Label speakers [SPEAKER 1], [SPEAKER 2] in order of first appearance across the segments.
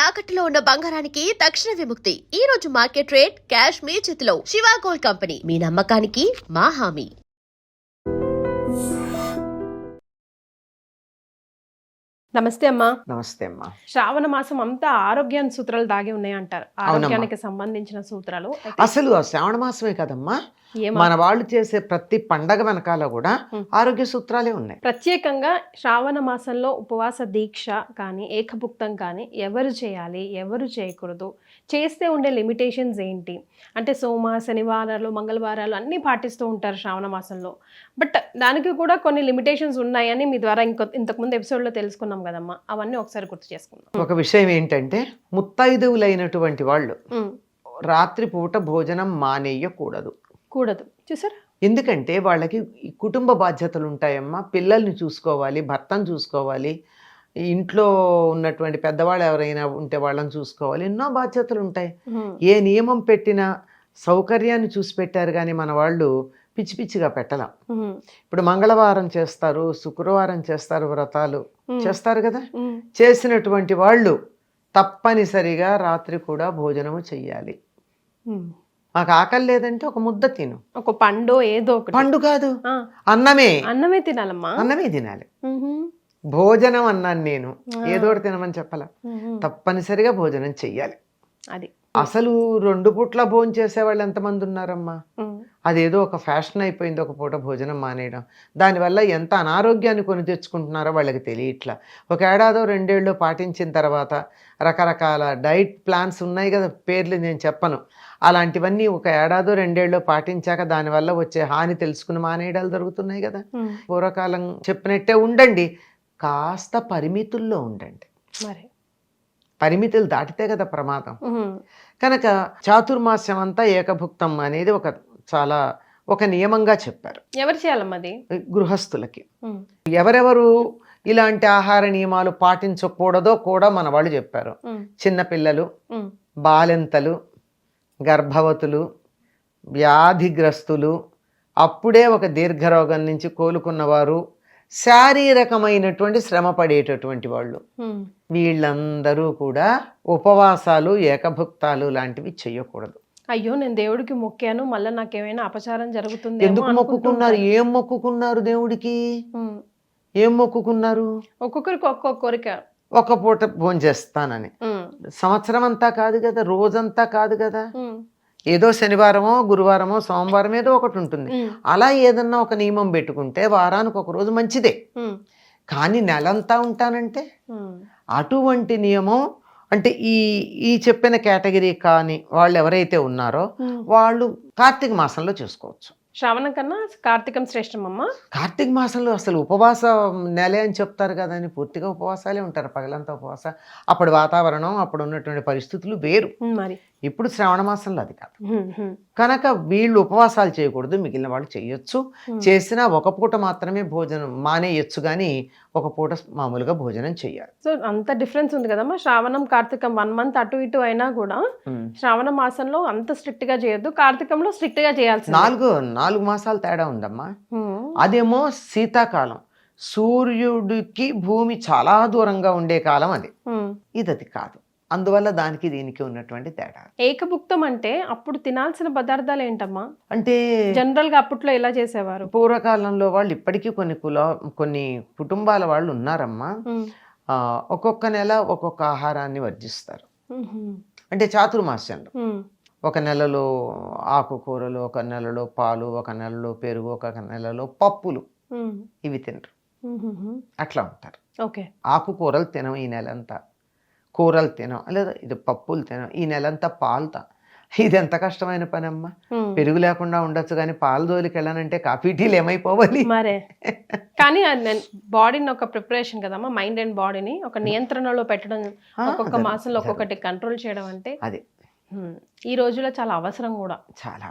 [SPEAKER 1] తాకట్టులో ఉన్న బంగారానికి తక్షణ విముక్తి. ఈ రోజు మార్కెట్ రేట్ క్యాష్ మీ చేతిలో. శివ గోల్డ్ కంపెనీ, మీ నమ్మకానికి మా హామీ.
[SPEAKER 2] నమస్తే అమ్మా.
[SPEAKER 3] నమస్తే అమ్మా.
[SPEAKER 2] శ్రావణ మాసం అంతా ఆరోగ్యాన్ని సూత్రాలు దాగి ఉన్నాయి అంటారు. ఆరోగ్యానికి సంబంధించిన సూత్రాలు
[SPEAKER 3] అసలు ఆ శ్రావణ మాసమే కదమ్మా, మన వాళ్ళు చేసే ప్రతి పండగ వెనకాల కూడా ఆరోగ్య సూత్రాలే ఉన్నాయి.
[SPEAKER 2] ప్రత్యేకంగా శ్రావణ మాసంలో ఉపవాస దీక్ష కానీ ఏకభుక్తం కానీ ఎవరు చేయాలి, ఎవరు చేయకూడదు, చేస్తే ఉండే లిమిటేషన్స్ ఏంటి అంటే సోమ శనివారాలు మంగళవారాలు అన్నీ పాటిస్తూ ఉంటారు శ్రావణ మాసంలో. బట్ దానికి కూడా కొన్ని లిమిటేషన్స్ ఉన్నాయని మీ ద్వారా ఇంతకుముందు ఎపిసోడ్లో తెలుసుకున్నాం కదమ్మా, అవన్నీ ఒకసారి గుర్తు చేసుకుందాం.
[SPEAKER 3] ఒక విషయం ఏంటంటే ముత్తైదువులైనటువంటి వాళ్ళు రాత్రి పూట భోజనం మానేయకూడదు.
[SPEAKER 2] చూసారా?
[SPEAKER 3] ఎందుకంటే వాళ్ళకి కుటుంబ బాధ్యతలు ఉంటాయమ్మా. పిల్లల్ని చూసుకోవాలి, భర్తను చూసుకోవాలి, ఇంట్లో ఉన్నటువంటి పెద్దవాళ్ళు ఎవరైనా ఉంటే వాళ్ళని చూసుకోవాలి, ఎన్నో బాధ్యతలు ఉంటాయి. ఏ నియమం పెట్టినా సౌకర్యాన్ని చూసి పెట్టారు కానీ మన వాళ్ళు పిచ్చి పిచ్చిగా పెట్టలేం. ఇప్పుడు మంగళవారం చేస్తారు, శుక్రవారం చేస్తారు, వ్రతాలు చేస్తారు కదా. చేసినటువంటి వాళ్ళు తప్పనిసరిగా రాత్రి కూడా భోజనము చెయ్యాలి. మాకు ఆకలి లేదంటే ఒక ముద్ద తిను, ఒక
[SPEAKER 2] పండు, ఏదో ఒక
[SPEAKER 3] పండు కాదు, అన్నమే
[SPEAKER 2] తినాలమ్మా,
[SPEAKER 3] అన్నమే తినాలి. భోజనం అన్నాను నేను, ఏదోటి తినమని చెప్పాల. తప్పనిసరిగా భోజనం చెయ్యాలి.
[SPEAKER 2] అది
[SPEAKER 3] అసలు 2 పూట్ల భోజనం చేసేవాళ్ళు ఎంతమంది ఉన్నారమ్మా? అదేదో ఒక ఫ్యాషన్ అయిపోయింది, ఒక పూట భోజనం మానేయడం. దానివల్ల ఎంత అనారోగ్యాన్ని కొని తెచ్చుకుంటున్నారో వాళ్ళకి తెలియట్లా. ఒక ఏడాదో 2 ఏళ్ళు పాటించిన తర్వాత రకరకాల డైట్ ప్లాన్స్ ఉన్నాయి కదా, పేర్లు నేను చెప్పను. అలాంటివన్నీ ఒక ఏడాదో 2 ఏళ్ళు పాటించాక దానివల్ల వచ్చే హాని తెలుసుకుని మానేయడాలు జరుగుతున్నాయి కదా. పూర్వకాలం చెప్పినట్టే ఉండండి, కాస్త పరిమితుల్లో ఉండండి. పరిమితులు దాటితే కదా ప్రమాదం. కనుక చాతుర్మాస్యం అంతా ఏకభుక్తం అనేది ఒక నియమంగా చెప్పారు.
[SPEAKER 2] ఎవరు చేయాలమ్మా అది?
[SPEAKER 3] గృహస్థులకి. ఎవరెవరు ఇలాంటి ఆహార నియమాలు పాటించకూడదో కూడా మన వాళ్ళు చెప్పారు. చిన్నపిల్లలు, బాలింతలు, గర్భవతులు, వ్యాధిగ్రస్తులు, అప్పుడే ఒక దీర్ఘరోగం నుంచి కోలుకున్నవారు, శారీరకమైనటువంటి శ్రమ పడేటటువంటి వాళ్ళు, వీళ్ళందరూ కూడా ఉపవాసాలు ఏకభుక్తాలు లాంటివి చెయ్యకూడదు.
[SPEAKER 2] అయ్యో నేను దేవుడికి మొక్కాను, మళ్ళీ నాకేమైనా అపచారం జరుగుతుంది.
[SPEAKER 3] ఎందుకు మొక్కుకున్నారు? ఏం మొక్కుకున్నారు దేవుడికి? ఏం మొక్కుకున్నారు?
[SPEAKER 2] ఒక్కొక్కరికి ఒక్కొక్క కోరిక.
[SPEAKER 3] ఒక పూట భోజనం చేస్తానని. సంవత్సరం అంతా కాదు కదా, రోజంతా కాదు కదా. ఏదో శనివారమో గురువారమో సోమవారం ఏదో ఒకటి ఉంటుంది. అలా ఏదన్నా ఒక నియమం పెట్టుకుంటే వారానికి ఒక రోజు మంచిదే. కానీ నెలంతా ఉంటానంటే అటువంటి నియమం అంటే ఈ చెప్పిన కేటగిరీ కాని వాళ్ళు ఎవరైతే ఉన్నారో వాళ్ళు కార్తీక మాసంలో చేసుకోవచ్చు.
[SPEAKER 2] శ్రావణం కన్నా కార్తీకం శ్రేష్టమమ్మా.
[SPEAKER 3] కార్తీక మాసంలో అసలు ఉపవాస నెల అని చెప్తారు కదా అని పూర్తిగా ఉపవాసాలే ఉంటారు, పగలంతా ఉపవాస. అప్పుడు వాతావరణం, అప్పుడు ఉన్నటువంటి పరిస్థితులు వేరు.
[SPEAKER 2] మరి
[SPEAKER 3] ఇప్పుడు శ్రావణ మాసంలో అది కాదు. కనుక వీళ్ళు ఉపవాసాలు చేయకూడదు, మిగిలిన వాళ్ళు చేయొచ్చు. చేసినా ఒక పూట మాత్రమే భోజనం మానేయచ్చు, కానీ ఒక పూట మామూలుగా భోజనం చెయ్యాలి.
[SPEAKER 2] సో అంత డిఫరెన్స్ ఉంది కదమ్మా. శ్రావణం కార్తీకం 1 మంత్ అటు ఇటు అయినా కూడా శ్రావణ మాసంలో అంత స్ట్రిక్ట్ గా చేయొద్దు, కార్తీకంలో స్ట్రిక్ట్ గా చేయాల్సి.
[SPEAKER 3] 4 మాసాలు తేడా ఉందమ్మా. అదేమో శీతాకాలం, సూర్యుడికి భూమి చాలా దూరంగా ఉండే కాలం అది. ఇది కాదు. అందువల్ల దానికి దీనికి ఉన్నటువంటి తేడా.
[SPEAKER 2] ఏకభుక్తం అంటే అప్పుడు తినాల్సిన పదార్థాలు ఏంటమ్మా?
[SPEAKER 3] అంటే
[SPEAKER 2] జనరల్ గా అప్పట్లో ఎలా చేసేవారు?
[SPEAKER 3] పూర్వకాలంలో వాళ్ళు ఇప్పటికీ కొన్ని కుటుంబాల వాళ్ళు ఉన్నారమ్మా. ఒక్కొక్క నెల ఒక్కొక్క ఆహారాన్ని వర్జిస్తారు. అంటే చాతుర్మాస్యంలో ఒక నెలలో ఆకుకూరలు, ఒక నెలలో పాలు, ఒక నెలలో పెరుగు, ఒక నెలలో పప్పులు, ఇవి తినరు. అట్లా ఉంటారు. ఆకుకూరలు తినం ఈ నెలంతా, కూరలు తినం, లేదా ఇది పప్పులు తినం ఈ నెలంతా, పాలుతా. ఇది ఎంత కష్టమైన పని అమ్మా. పెరుగు లేకుండా ఉండొచ్చు కానీ పాలు దోలికి వెళ్ళానంటే కాఫీ టీలు ఏమైపోవాలి
[SPEAKER 2] మరే. కానీ బాడీని ఒక ప్రిపరేషన్ కదమ్మా, మైండ్ అండ్ బాడీని ఒక నియంత్రణలో పెట్టడం, ఒక్కొక్క మాసంలో ఒక్కొక్కటి కంట్రోల్ చేయడం అంటే
[SPEAKER 3] అది
[SPEAKER 2] ఈ రోజుల్లో చాలా అవసరం కూడా.
[SPEAKER 3] చాలా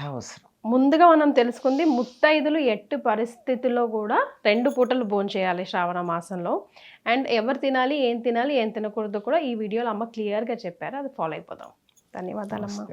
[SPEAKER 3] అవసరం.
[SPEAKER 2] ముందుగా మనం తెలుసుకుంది ముత్తైదులు ఎట్టి పరిస్థితుల్లో కూడా 2 పూటలు భోజనం చేయాలి శ్రావణ మాసంలో. అండ్ ఎవరు తినాలి, ఏం తినాలి, ఏం తినకూడదు కూడా ఈ వీడియోలో అమ్మ క్లియర్గా చెప్పారు. అది ఫాలో అయిపోదాం. ధన్యవాదాలమ్మా.